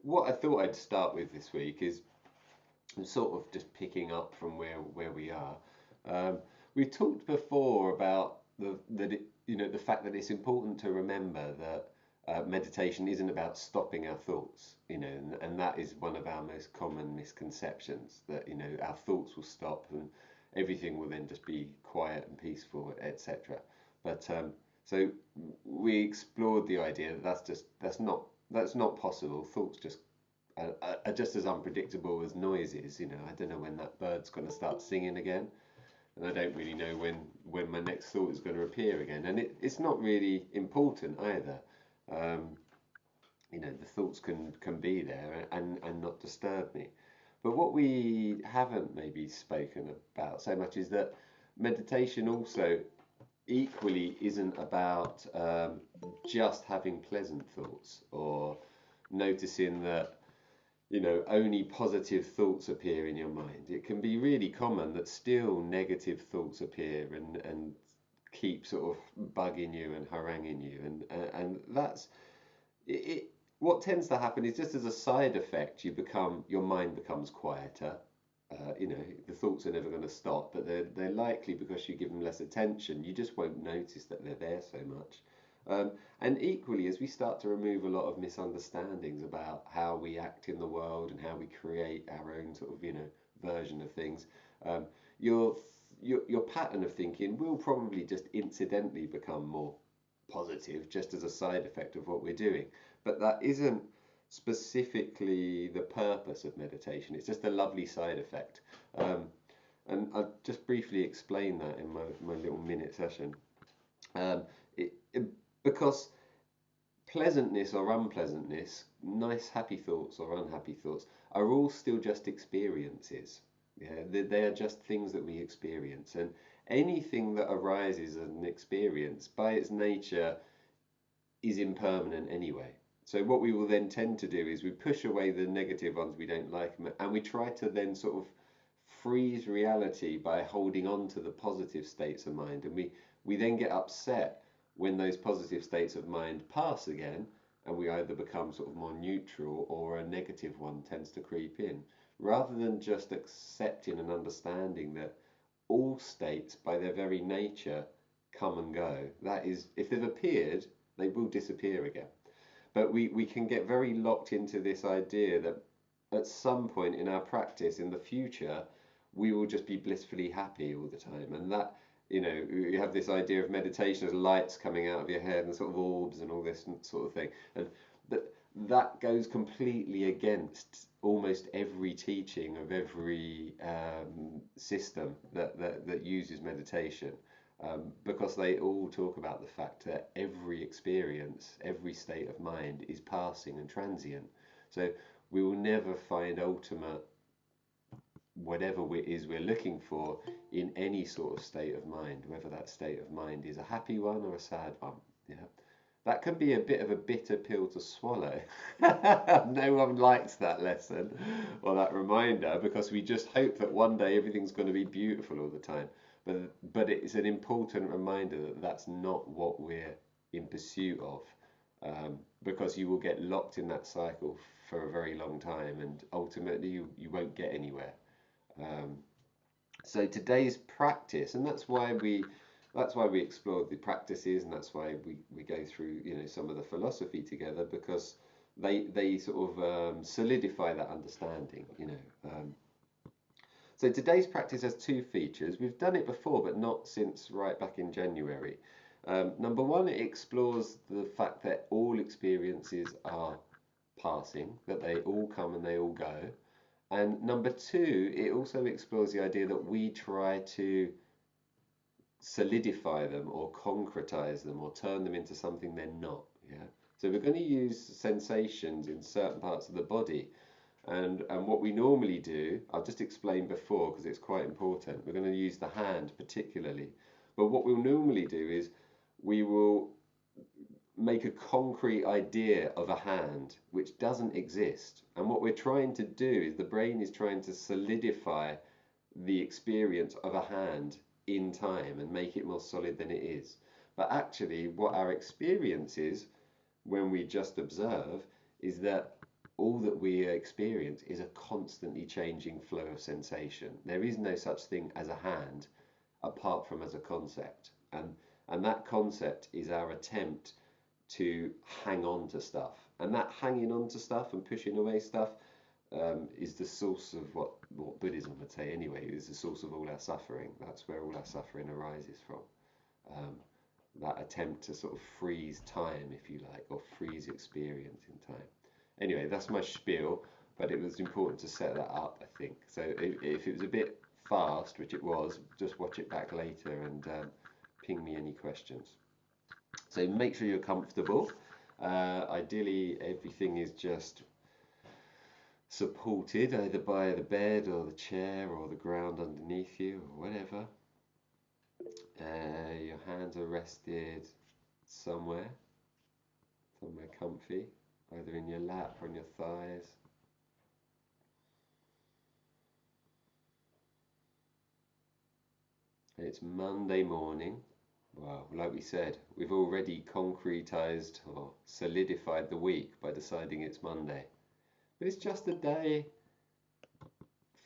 what I thought I'd start with this week is sort of just picking up from where we are. Um, we've talked before about the fact that it's important to remember that meditation isn't about stopping our thoughts, and that is one of our most common misconceptions, that our thoughts will stop and everything will then just be quiet and peaceful, etc. But so we explored the idea that that's not possible. Thoughts are just as unpredictable as noises. I don't know when that bird's going to start singing again, and I don't really know when my next thought is going to appear again. And it's not really important either. Um, the thoughts can be there and not disturb me. But what we haven't maybe spoken about so much is that meditation also equally isn't about just having pleasant thoughts or noticing that only positive thoughts appear in your mind. It can be really common that still negative thoughts appear and keep sort of bugging you and haranguing you, and that's it. What tends to happen is, just as a side effect, your mind becomes quieter. The thoughts are never going to stop, but they're likely, because you give them less attention, you just won't notice that they're there so much. Um, and equally, as we start to remove a lot of misunderstandings about how we act in the world and how we create our own sort of version of things, um, your your pattern of thinking will probably just incidentally become more positive, just as a side effect of what we're doing. But that isn't specifically the purpose of meditation. It's just a lovely side effect. Um, and I'll just briefly explain that in my little minute session. Um, because pleasantness or unpleasantness, nice happy thoughts or unhappy thoughts, are all still just experiences. Yeah, they are just things that we experience, and anything that arises as an experience, by its nature, is impermanent anyway. So what we will then tend to do is we push away the negative ones we don't like, and we try to then sort of freeze reality by holding on to the positive states of mind, and we then get upset when those positive states of mind pass again, and we either become sort of more neutral, or a negative one tends to creep in, rather than just accepting and understanding that all states by their very nature come and go. That is, if they've appeared, they will disappear again. But we can get very locked into this idea that at some point in our practice in the future, we will just be blissfully happy all the time. And that, you have this idea of meditation as lights coming out of your head and sort of orbs and all this sort of thing. And that that goes completely against almost every teaching of every system that uses meditation, because they all talk about the fact that every experience, every state of mind is passing and transient. So we will never find ultimate whatever we're looking for in any sort of state of mind, whether that state of mind is a happy one or a sad one. Yeah, that can be a bit of a bitter pill to swallow. No one likes that lesson or that reminder, because we just hope that one day everything's going to be beautiful all the time. But it's an important reminder that that's not what we're in pursuit of, because you will get locked in that cycle for a very long time, and ultimately you won't get anywhere. Um, so today's practice, and that's why we explored the practices, and that's why we go through some of the philosophy together, because they sort of solidify that understanding. So today's practice has two features. We've done it before, but not since right back in January. Number one, it explores the fact that all experiences are passing, that they all come and they all go. And number two, it also explores the idea that we try to solidify them or concretize them or turn them into something they're not. Yeah. So we're going to use sensations in certain parts of the body. And what we normally do, I'll just explain before because it's quite important. We're going to use the hand particularly. But what we'll normally do is we will make a concrete idea of a hand which doesn't exist. And what we're trying to do is the brain is trying to solidify the experience of a hand in time and make it more solid than it is. But actually, what our experience is when we just observe is that all that we experience is a constantly changing flow of sensation. There is no such thing as a hand apart from as a concept. And that concept is our attempt to hang on to stuff. And that hanging on to stuff and pushing away stuff is the source of what Buddhism would say anyway, is the source of all our suffering. That's where all our suffering arises from. That attempt to sort of freeze time, if you like, or freeze experience in time. Anyway, that's my spiel, but it was important to set that up, I think. So if it was a bit fast, which it was, just watch it back later and ping me any questions. So make sure you're comfortable. Ideally, everything is just supported either by the bed or the chair or the ground underneath you or whatever. Your hands are rested somewhere comfy, either in your lap or on your thighs. It's Monday morning. Well, like we said, we've already concretized or solidified the week by deciding it's Monday. But it's just a day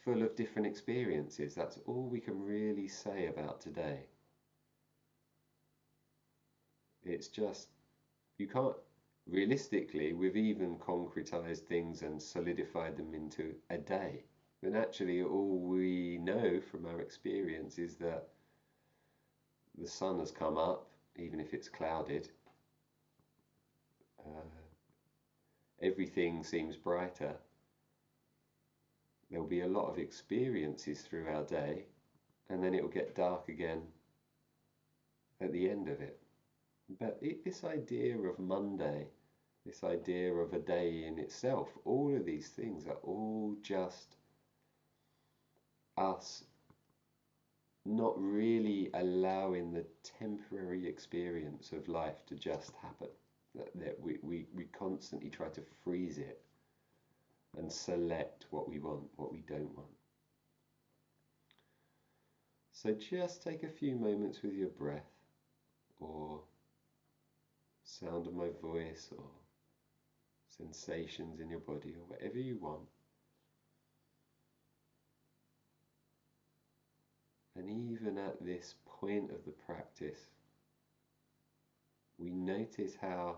full of different experiences. That's all we can really say about today. It's just, you can't, realistically, we've even concretized things and solidified them into a day. When actually all we know from our experience is that the sun has come up, even if it's clouded. Everything seems brighter. There'll be a lot of experiences through our day, and then it'll get dark again at the end of it. But this idea of Monday, this idea of a day in itself, all of these things are all just us not really allowing the temporary experience of life to just happen. That we constantly try to freeze it and select what we want, what we don't want. So just take a few moments with your breath or sound of my voice or sensations in your body or whatever you want. And even at this point of the practice, we notice how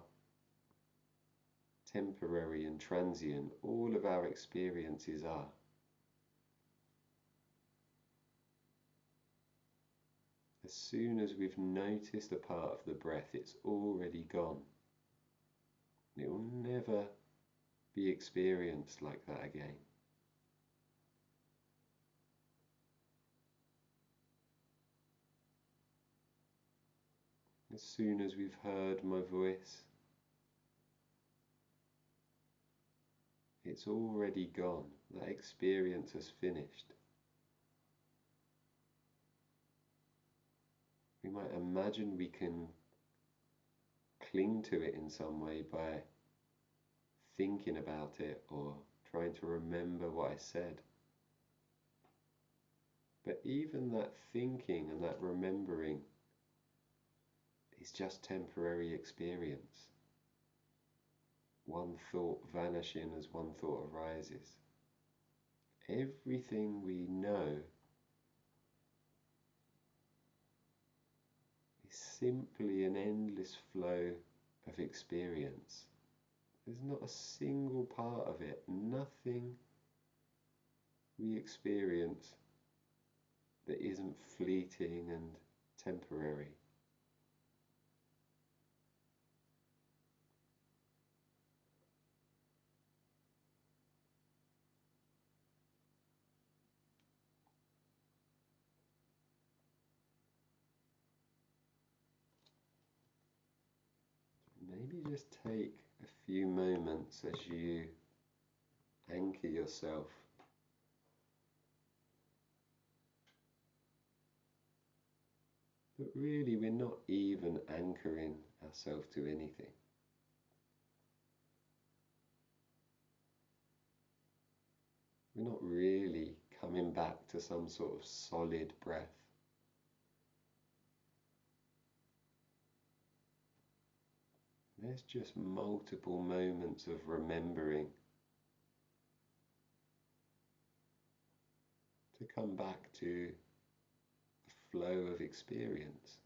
temporary and transient all of our experiences are. As soon as we've noticed a part of the breath, it's already gone. It will never be experienced like that again. As soon as we've heard my voice, it's already gone. That experience has finished. We might imagine we can cling to it in some way by thinking about it or trying to remember what I said. But even that thinking and that remembering is just temporary experience. One thought vanishing as one thought arises. Everything we know is simply an endless flow of experience. There's not a single part of it, nothing we experience that isn't fleeting and temporary. Maybe just take a few moments as you anchor yourself but really we're not even anchoring ourselves to anything. We're not really coming back to some sort of solid breath. There's just multiple moments of remembering to come back to the flow of experience.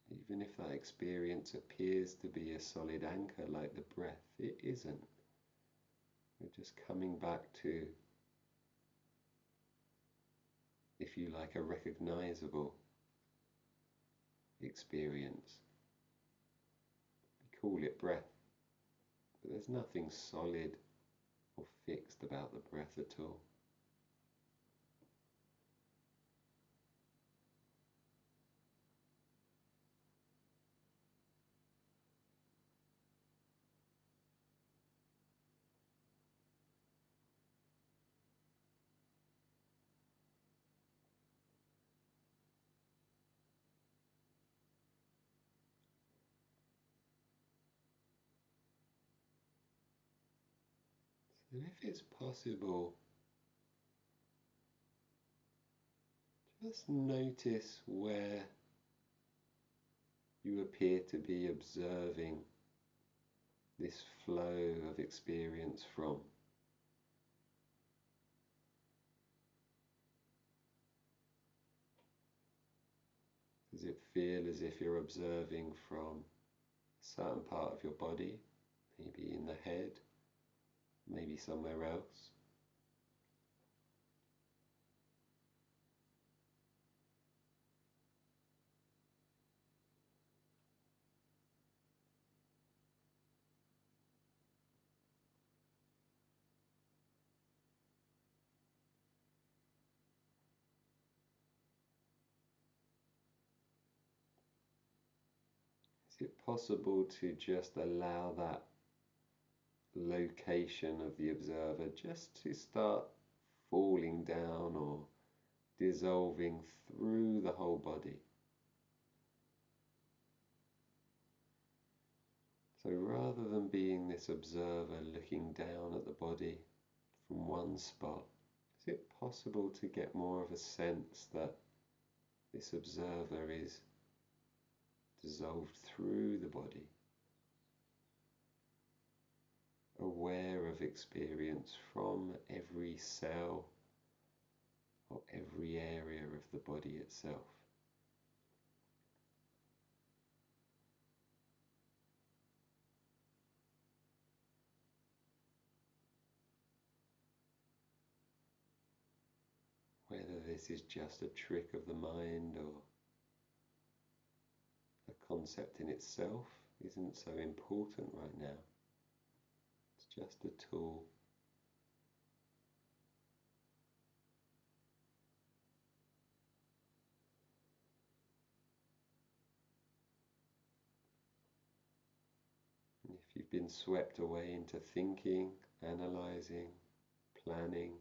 Even if that experience appears to be a solid anchor like the breath, it isn't. We're just coming back to, if you like, a recognizable experience. We call it breath, but there's nothing solid or fixed about the breath at all. And if it's possible, just notice where you appear to be observing this flow of experience from. Does it feel as if you're observing from a certain part of your body, maybe in the head, maybe somewhere else? Is it possible to just allow that location of the observer just to start falling down or dissolving through the whole body? So rather than being this observer looking down at the body from one spot, is it possible to get more of a sense that this observer is dissolved through the body, aware of experience from every cell or every area of the body itself? Whether this is just a trick of the mind or a concept in itself isn't so important right now. It's just a tool. If you've been swept away into thinking, analyzing, planning,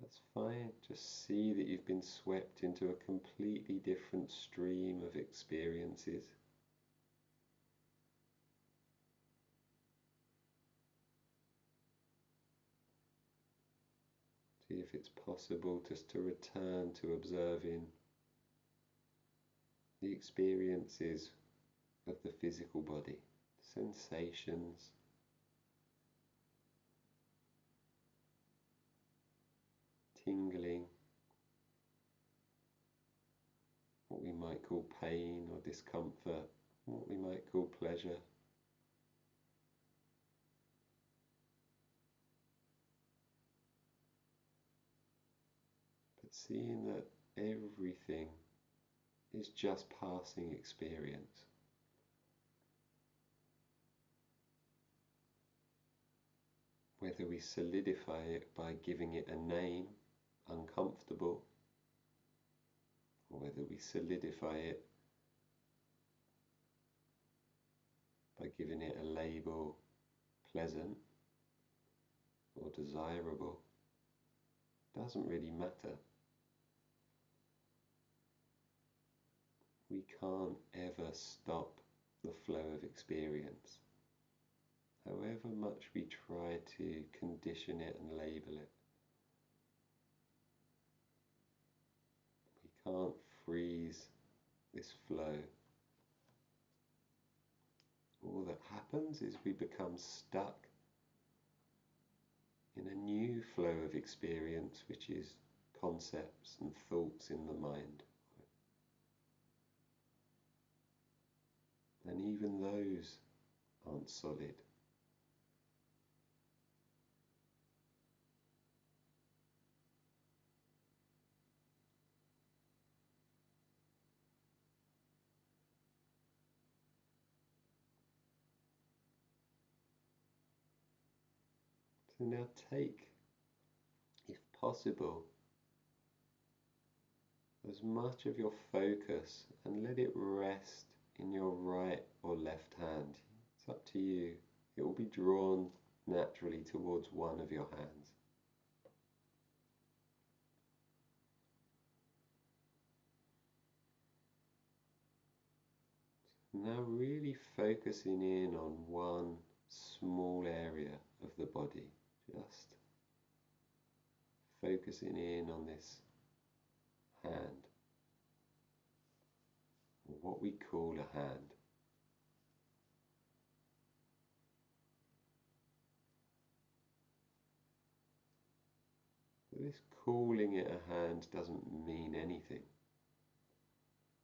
that's fine. Just see that you've been swept into a completely different stream of experiences. See if it's possible just to return to observing the experiences of the physical body, sensations, tingling, what we might call pain or discomfort, what we might call pleasure. But seeing that everything is just passing experience. Whether we solidify it by giving it a name, uncomfortable, or whether we solidify it by giving it a label, pleasant or desirable, doesn't really matter. We can't ever stop the flow of experience. However much we try to condition it and label it, we can't freeze this flow. All that happens is we become stuck in a new flow of experience, which is concepts and thoughts in the mind. And even those aren't solid. So now take, if possible, as much of your focus and let it rest in your right or left hand. It's up to you. It will be drawn naturally towards one of your hands. Now really focusing in on one small area of the body, just focusing in on this hand, or what we call a hand. But this calling it a hand doesn't mean anything.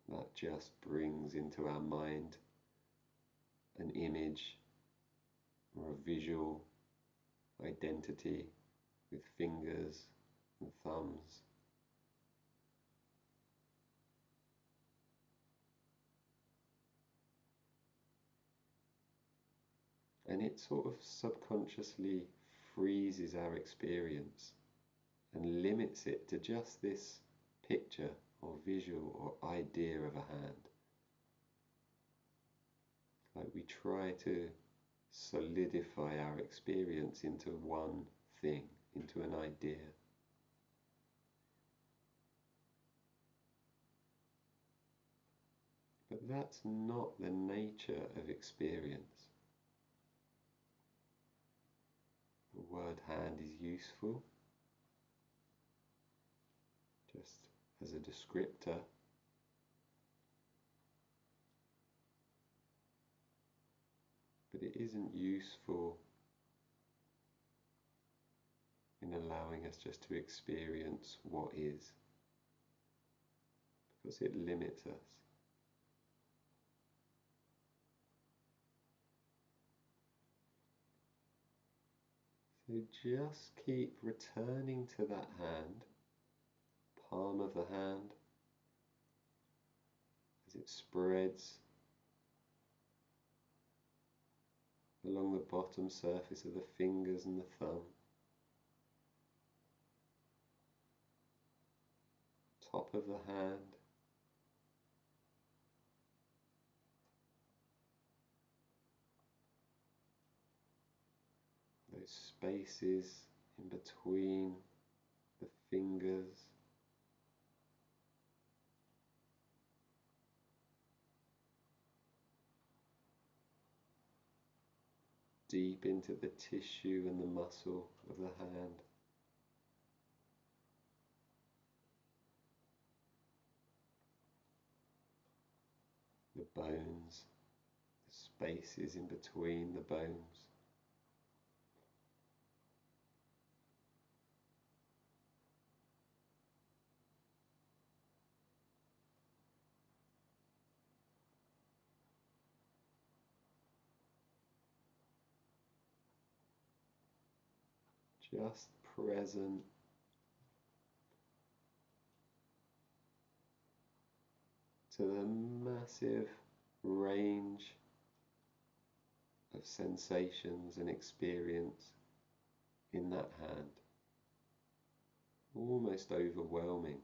That just brings into our mind an image or a visual identity with fingers and thumbs. And it sort of subconsciously freezes our experience and limits it to just this picture or visual or idea of a hand. Like we try to solidify our experience into one thing, into an idea. But that's not the nature of experience. The word hand is useful just as a descriptor, but it isn't useful in allowing us just to experience what is, because it limits us. So just keep returning to that hand, palm of the hand, as it spreads along the bottom surface of the fingers and the thumb, top of the hand, those spaces in between the fingers, deep into the tissue and the muscle of the hand. The bones, the spaces in between the bones. Just present to the massive range of sensations and experience in that hand, almost overwhelming.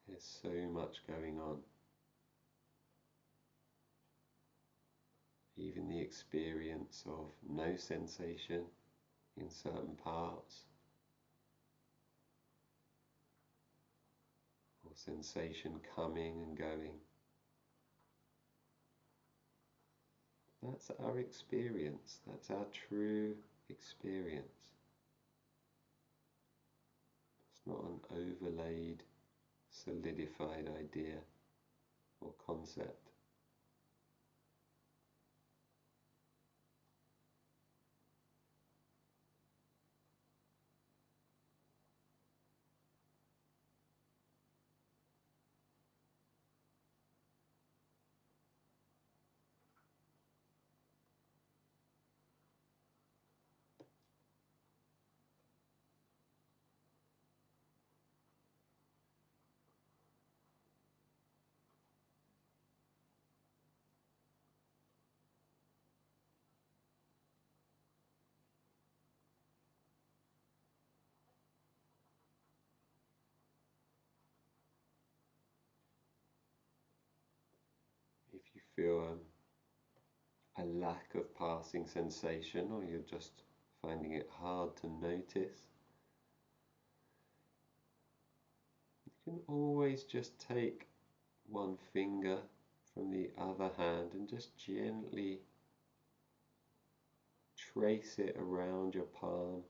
There's so much going on. Even the experience of no sensation in certain parts, or sensation coming and going. That's our experience, that's our true experience. It's not an overlaid, solidified idea or concept. you feel a lack of passing sensation, or you're just finding it hard to notice, you can always just take one finger from the other hand and just gently trace it around your palm,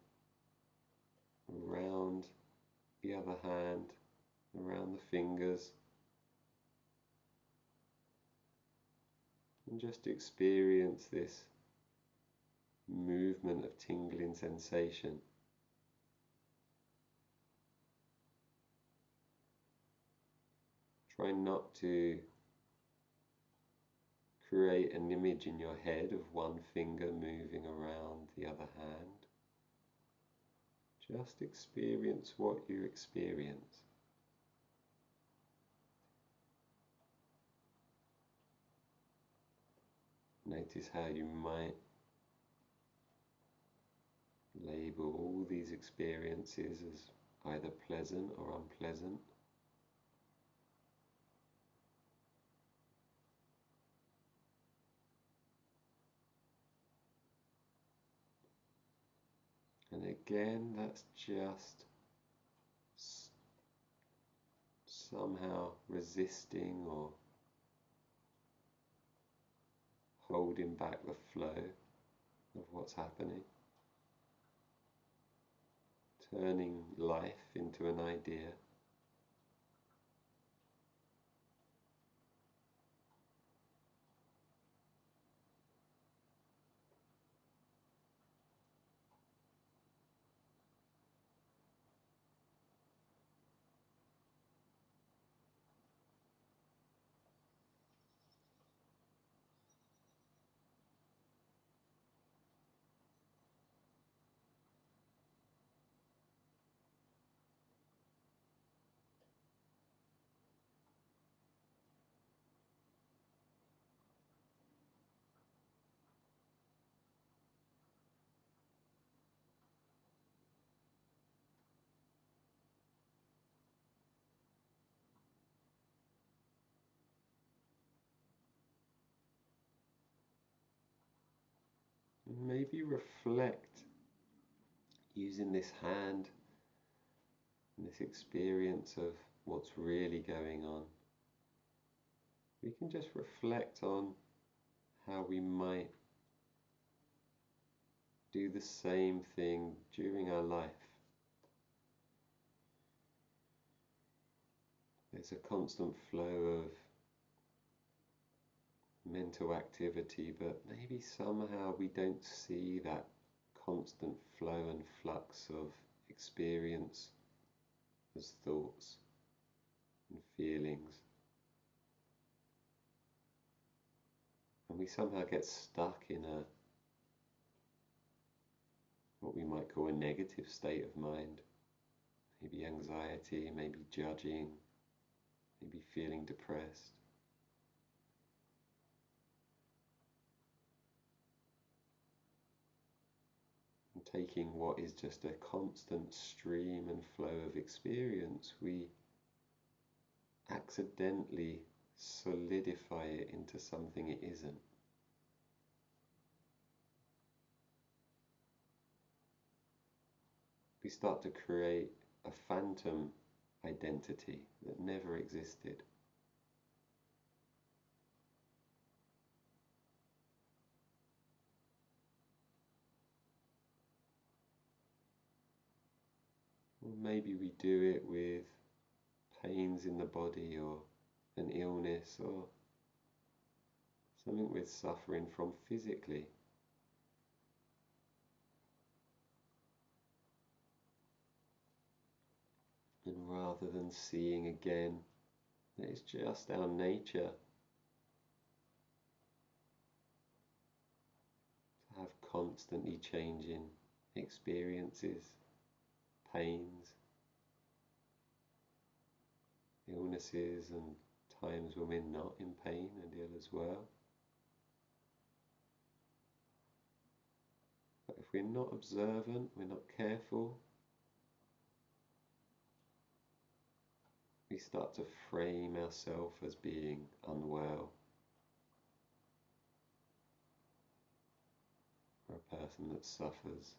around the other hand, around the fingers, and just experience this movement of tingling sensation. Try not to create an image in your head of one finger moving around the other hand. Just experience what you experience. Notice how you might label all these experiences as either pleasant or unpleasant. And again, that's just somehow resisting or holding back the flow of what's happening, turning life into an idea. And maybe reflect using this hand and this experience of what's really going on. We can just reflect on how we might do the same thing during our life. There's a constant flow of mental activity, but maybe somehow we don't see that constant flow and flux of experience as thoughts and feelings. And we somehow get stuck in what we might call a negative state of mind. Maybe anxiety, maybe judging, maybe feeling depressed. And taking what is just a constant stream and flow of experience, we accidentally solidify it into something it isn't. We start to create a phantom identity that never existed. Or maybe we do it with pains in the body or an illness or something we're suffering from physically. And rather than seeing again that it's just our nature to have constantly changing experiences, pains, illnesses, and times when we're not in pain and ill as well. But if we're not observant, we're not careful, we start to frame ourselves as being unwell, for a person that suffers.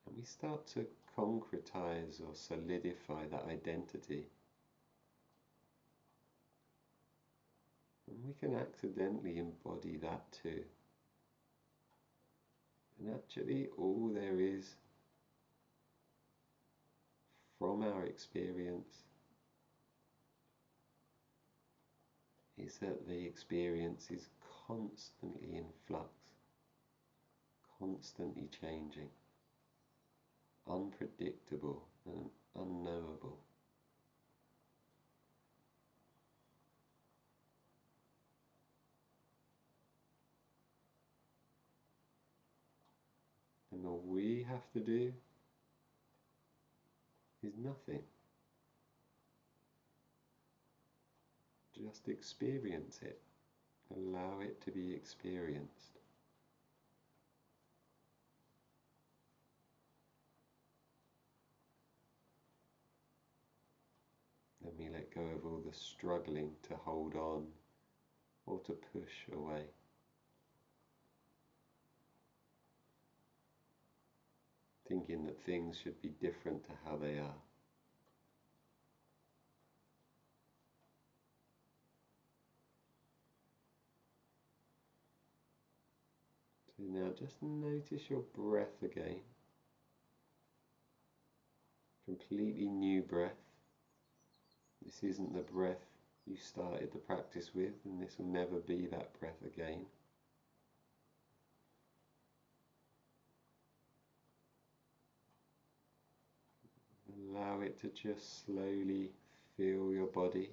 And we start to concretize or solidify that identity. And we can accidentally embody that too. And actually, all there is from our experience is that the experience is constantly in flux, constantly changing, unpredictable and unknowable. And all we have to do is nothing. Just experience it. Allow it to be experienced. Then we let go of all the struggling to hold on or to push away. Thinking that things should be different to how they are. So now just notice your breath again. Completely new breath. This isn't the breath you started the practice with, and this will never be that breath again. Allow it to just slowly fill your body.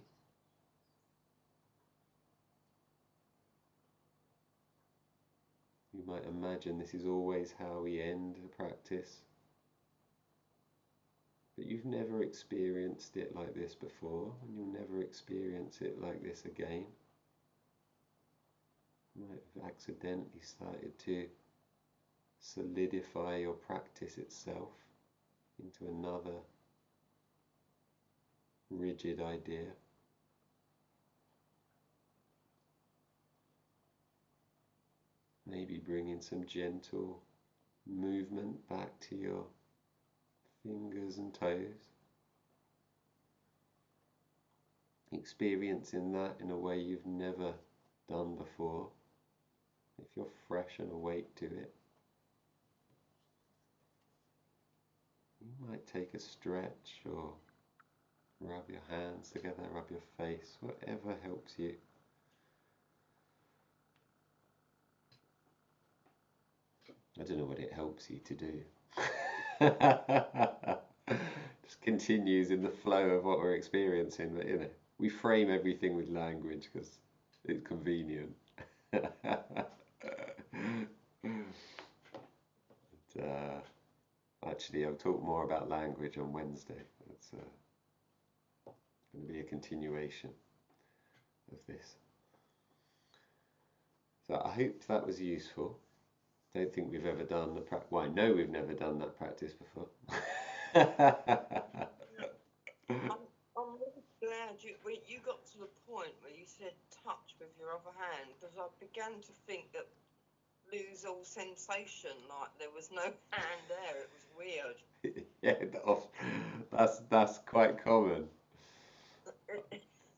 You might imagine this is always how we end the practice, but you've never experienced it like this before, and you'll never experience it like this again. You might have accidentally started to solidify your practice itself into another rigid idea. Maybe bringing some gentle movement back to your fingers and toes. Experiencing that in a way you've never done before, if you're fresh and awake to it. You might take a stretch or rub your hands together, rub your face, whatever helps you. I don't know what it helps you to do. Just continues in the flow of what we're experiencing, but we frame everything with language because it's convenient. Actually, I'll talk more about language on Wednesday. It's going to be a continuation of this. So I hope that was useful. Don't think we've ever done the practice. Well, I know we've never done that practice before. I'm really glad you got to the point where you said touch with your other hand, because I began to think that lose all sensation, like there was no hand there. It was weird. Yeah, that's quite common.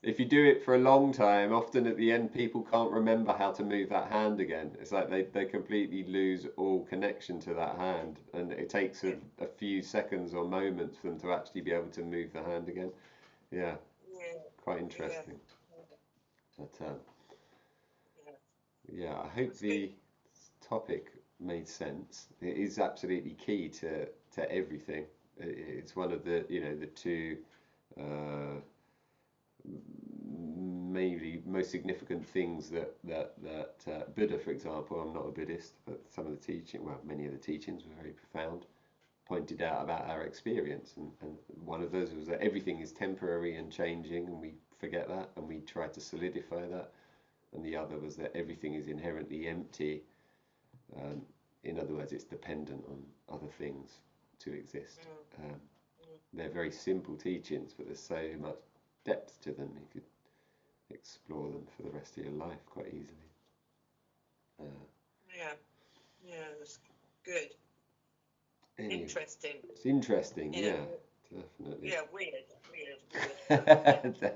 If you do it for a long time, often at the end people can't remember how to move that hand again. It's like they completely lose all connection to that hand, and it takes a few seconds or moments for them to actually be able to move the hand again. Yeah, Yeah, quite yeah, interesting. But yeah. yeah, I hope It's good. the topic made sense. It is absolutely key to everything. It's one of the two uh, maybe most significant things that Buddha, for example, I'm not a Buddhist, but some of the teaching, well, many of the teachings were very profound, pointed out about our experience, and one of those was that everything is temporary and changing, and we forget that, and we try to solidify that, and the other was that everything is inherently empty. Um, in other words, it's dependent on other things to exist. Mm, Um, mm. they're very simple teachings, but there's so much depth to them. You could explore them for the rest of your life quite easily. Uh, Yeah, yeah. It's Good. Anyway, Interesting. it's interesting, Yeah. definitely. Yeah, weird.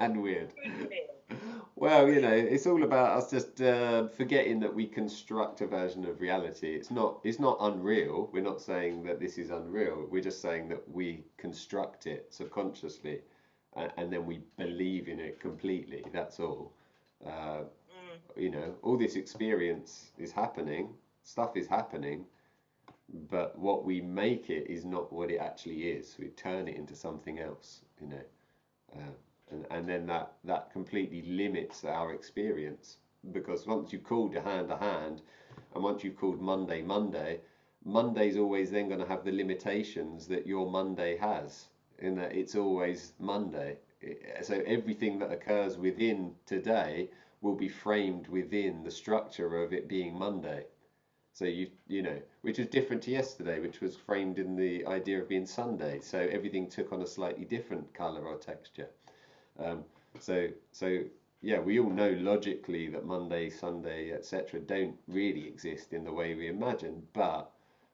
And weird. Weird. Well, it's all about us just forgetting that we construct a version of reality. It's not unreal. We're not saying that this is unreal. We're just saying that we construct it subconsciously, and then we believe in it completely. That's all. Uh, all this experience is happening, stuff is happening, but what we make it is not what it actually is. We turn it into something else. And then that completely limits our experience, because once you've called a hand, and once you've called Monday's always then going to have the limitations that your Monday has, in that it's always Monday. So everything that occurs within today will be framed within the structure of it being Monday. So which is different to yesterday, which was framed in the idea of being Sunday. So everything took on a slightly different color or texture. Um, so yeah, we all know logically that Monday, Sunday, etc. don't really exist in the way we imagine. But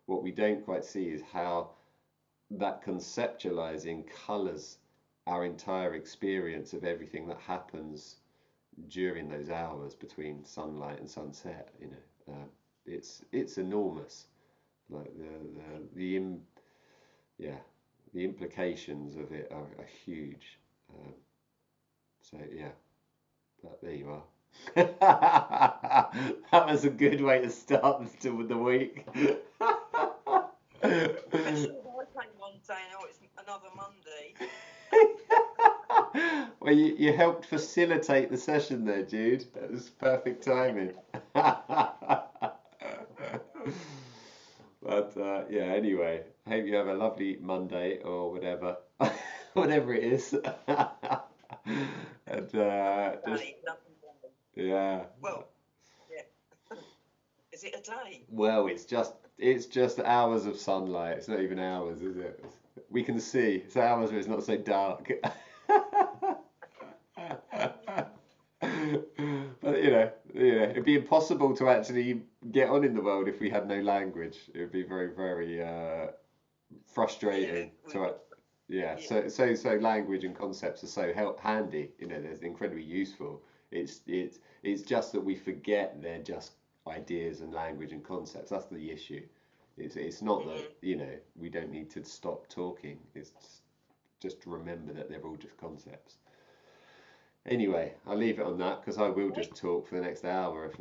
what we don't quite see is how that conceptualizing colors our entire experience of everything that happens during those hours between sunlight and sunset. It's enormous. Like the implications of it are huge. Um, so yeah, but there you are. That was a good way to start the week. Especially if I came on saying, oh, it's another Monday. Well, you helped facilitate the session there, Jude. That was perfect timing. But yeah, anyway, I hope you have a lovely Monday or whatever, whatever it is. And yeah. Well, yeah. Is it a day? Well, it's just hours of sunlight. It's not even hours, is it? We can see. It's hours where it's not so dark. But it'd be impossible to actually get on in the world if we had no language. It would be very, very frustrating to. Yeah. So language and concepts are so handy. They're incredibly useful. It's just that we forget they're just ideas and language and concepts. That's the issue. It's not that we don't need to stop talking. It's just remember that they're all just concepts. Anyway, I'll leave it on that because I will just talk for the next hour if